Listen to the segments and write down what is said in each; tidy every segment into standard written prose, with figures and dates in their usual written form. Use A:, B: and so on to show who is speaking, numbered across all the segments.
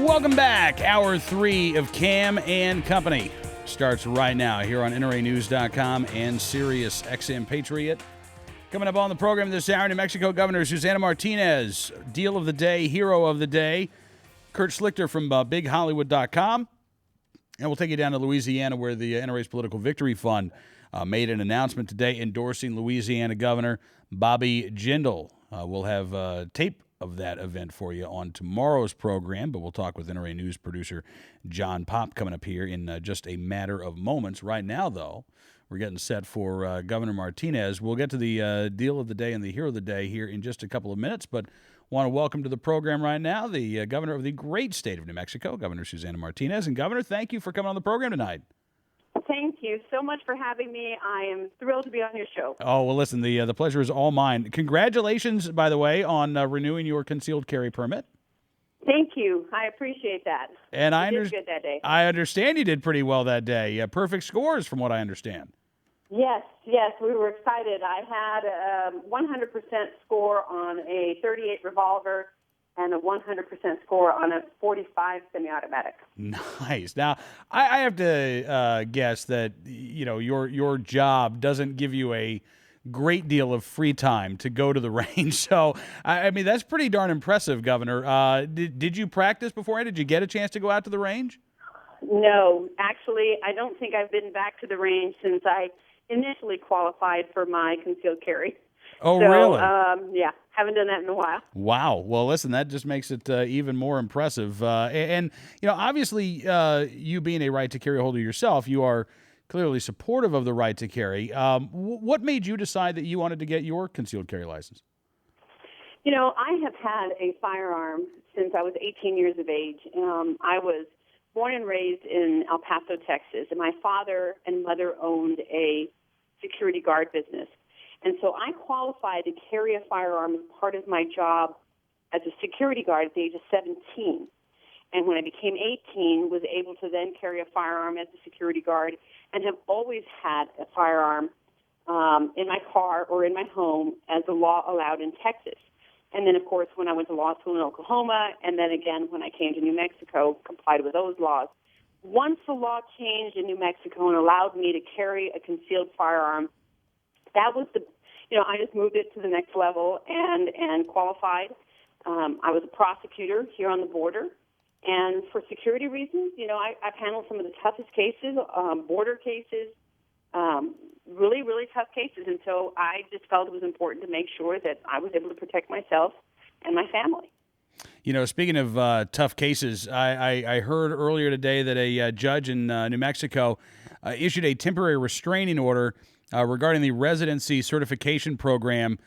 A: Welcome back. Hour 3 of Cam and Company starts right now here on NRAnews.com and Sirius XM Patriot. Coming up on the program this hour, New Mexico Governor Susana Martinez, Deal of the Day, Hero of the Day, Kurt Schlichter from BigHollywood.com. And we'll take you down to Louisiana where the NRA's Political Victory Fund made an announcement today endorsing Louisiana Governor Bobby Jindal. We'll have tape of that event for you on tomorrow's program, but we'll talk with NRA News producer John Popp coming up here in just a matter of moments. Right now, though, we're getting set for Governor Martinez. We'll get to the Deal of the Day and the Hero of the Day here in just a couple of minutes, but want to welcome to the program right now the governor of the great state of New Mexico, Governor Susana Martinez. And, Governor, thank you for coming on the program tonight.
B: Thank you so much for having me. I am thrilled to be on your show.
A: Oh, well, listen, the pleasure is all mine. Congratulations, by the way, on renewing your concealed carry permit.
B: Thank you. I appreciate that.
A: And I
B: did good that day.
A: I understand you did pretty well that day. Perfect scores, from what I understand.
B: Yes, we were excited. I had a 100% score on a .38 revolver and a 100% score on a .45 semi-automatic.
A: Nice. Now, I have to guess that your job doesn't give you a great deal of free time to go to the range. So, I mean, that's pretty darn impressive, Governor. Did you practice beforehand? Did you get a chance to go out to the range?
B: No, actually, I don't think I've been back to the range since I initially qualified for my concealed carry.
A: Oh, really?
B: Yeah, haven't done that in a while.
A: Wow. Well, listen, that just makes it even more impressive. And obviously, you being a right to carry holder yourself, you are clearly supportive of the right to carry. What made you decide that you wanted to get your concealed carry license?
B: I have had a firearm since I was 18 years of age. I was born and raised in El Paso, Texas, and my father and mother owned a security guard business. And so I qualified to carry a firearm as part of my job as a security guard at the age of 17. And when I became 18, was able to then carry a firearm as a security guard and have always had a firearm in my car or in my home as the law allowed in Texas. And then, of course, when I went to law school in Oklahoma, and then again when I came to New Mexico, complied with those laws. Once the law changed in New Mexico and allowed me to carry a concealed firearm, that was I just moved it to the next level and qualified. I was a prosecutor here on the border. And for security reasons, I've handled some of the toughest cases, border cases, really, really tough cases. And so I just felt it was important to make sure that I was able to protect myself and my family.
A: Speaking of tough cases, I heard earlier today that a judge in New Mexico issued a temporary restraining order regarding the residency certification program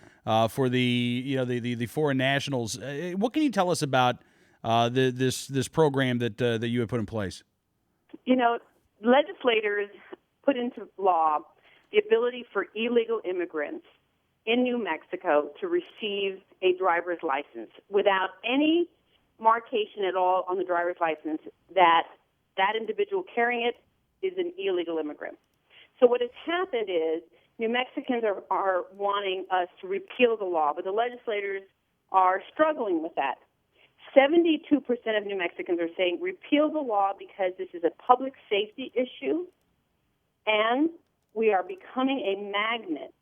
A: for the foreign nationals. What can you tell us about this program that you have put in place?
B: Legislators put into law the ability for illegal immigrants in New Mexico to receive a driver's license without any marcation at all on the driver's license that individual carrying it is an illegal immigrant. So what has happened is New Mexicans are wanting us to repeal the law, but the legislators are struggling with that. 72% of New Mexicans are saying repeal the law because this is a public safety issue, and we are becoming a magnet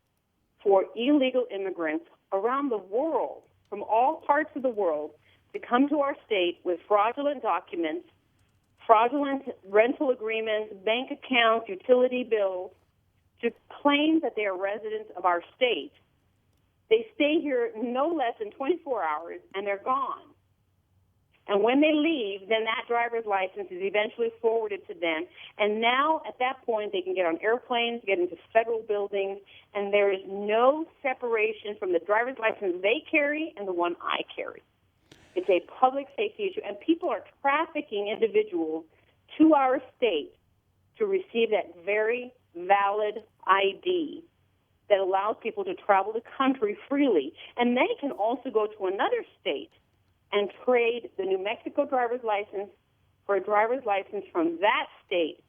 B: for illegal immigrants around the world, from all parts of the world, to come to our state with fraudulent documents, fraudulent rental agreements, bank accounts, utility bills, to claim that they are residents of our state. They stay here no less than 24 hours, and they're gone. And when they leave, then that driver's license is eventually forwarded to them. And now, at that point, they can get on airplanes, get into federal buildings, and there is no separation from the driver's license they carry and the one I carry. It's a public safety issue, and people are trafficking individuals to our state to receive that very valid ID that allows people to travel the country freely. And they can also go to another state and trade the New Mexico driver's license for a driver's license from that state,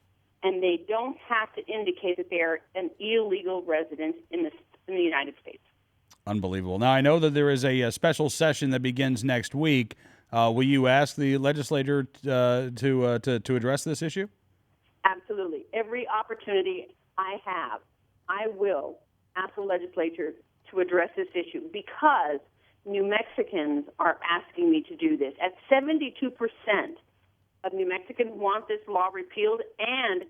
B: and they don't have to indicate that they are an illegal resident in the United States.
A: Unbelievable. Now, I know that there is a special session that begins next week Will you ask the legislature to address this issue?
B: Absolutely. Every opportunity I have, I will ask the legislature to address this issue because New Mexicans are asking me to do this. At 72% of New Mexicans want this law repealed, and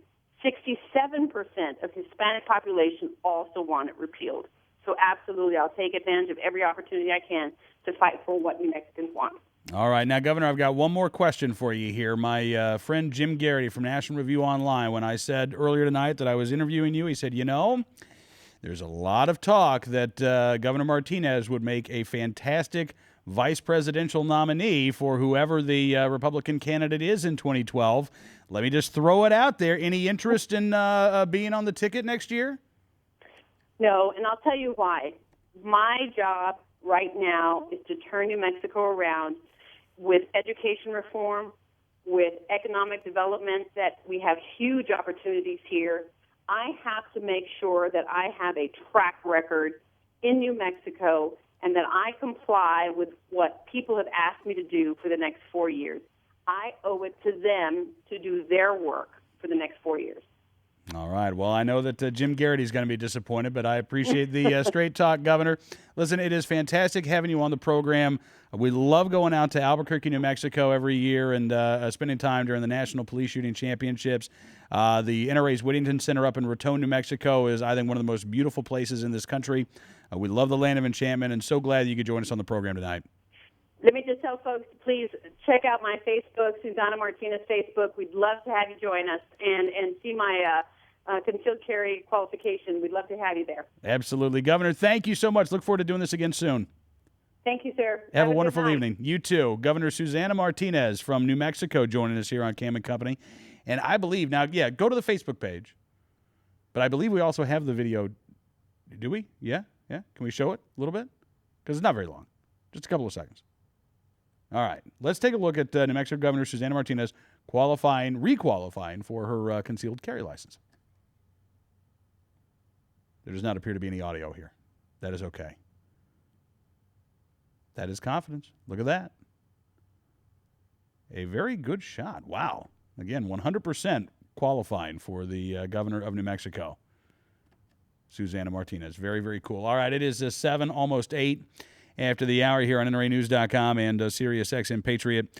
B: 67% of Hispanic population also want it repealed. So absolutely, I'll take advantage of every opportunity I can to fight for what New Mexicans want.
A: All right. Now, Governor, I've got one more question for you here. My friend Jim Garrity from National Review Online, when I said earlier tonight that I was interviewing you, he said, there's a lot of talk that Governor Martinez would make a fantastic vice presidential nominee for whoever the Republican candidate is in 2012. Let me just throw it out there. Any interest in being on the ticket next year?
B: No, and I'll tell you why. My job right now is to turn New Mexico around with education reform, with economic development, that we have huge opportunities here. I have to make sure that I have a track record in New Mexico and that I comply with what people have asked me to do for the next 4 years. I owe it to them to do their work for the next 4 years.
A: All right. Well, I know that Jim Garrity is going to be disappointed, but I appreciate the straight talk, Governor. Listen, it is fantastic having you on the program. We love going out to Albuquerque, New Mexico every year and spending time during the National Police Shooting Championships. The NRA's Whittington Center up in Raton, New Mexico is, I think, one of the most beautiful places in this country. We love the Land of Enchantment, and so glad you could join us on the program tonight.
B: Let me just tell folks, please check out my Facebook, Susana Martinez Facebook. We'd love to have you join us and see my concealed carry qualification. We'd love to have you there.
A: Absolutely. Governor, thank you so much. Look forward to doing this again soon.
B: Thank you, sir.
A: Have a wonderful evening. You too. Governor Susana Martinez from New Mexico joining us here on Cam and Company. And I believe, now, go to the Facebook page. But I believe we also have the video. Do we? Yeah? Can we show it a little bit? Because it's not very long. Just a couple of seconds. All right. Let's take a look at New Mexico Governor Susana Martinez requalifying for her concealed carry license. There does not appear to be any audio here. That is okay. That is confidence. Look at that. A very good shot. Wow. Again, 100% qualifying for the governor of New Mexico, Susana Martinez. Very, very cool. All right, it is 7, almost 8 after the hour here on NRAnews.com and Sirius XM Patriot.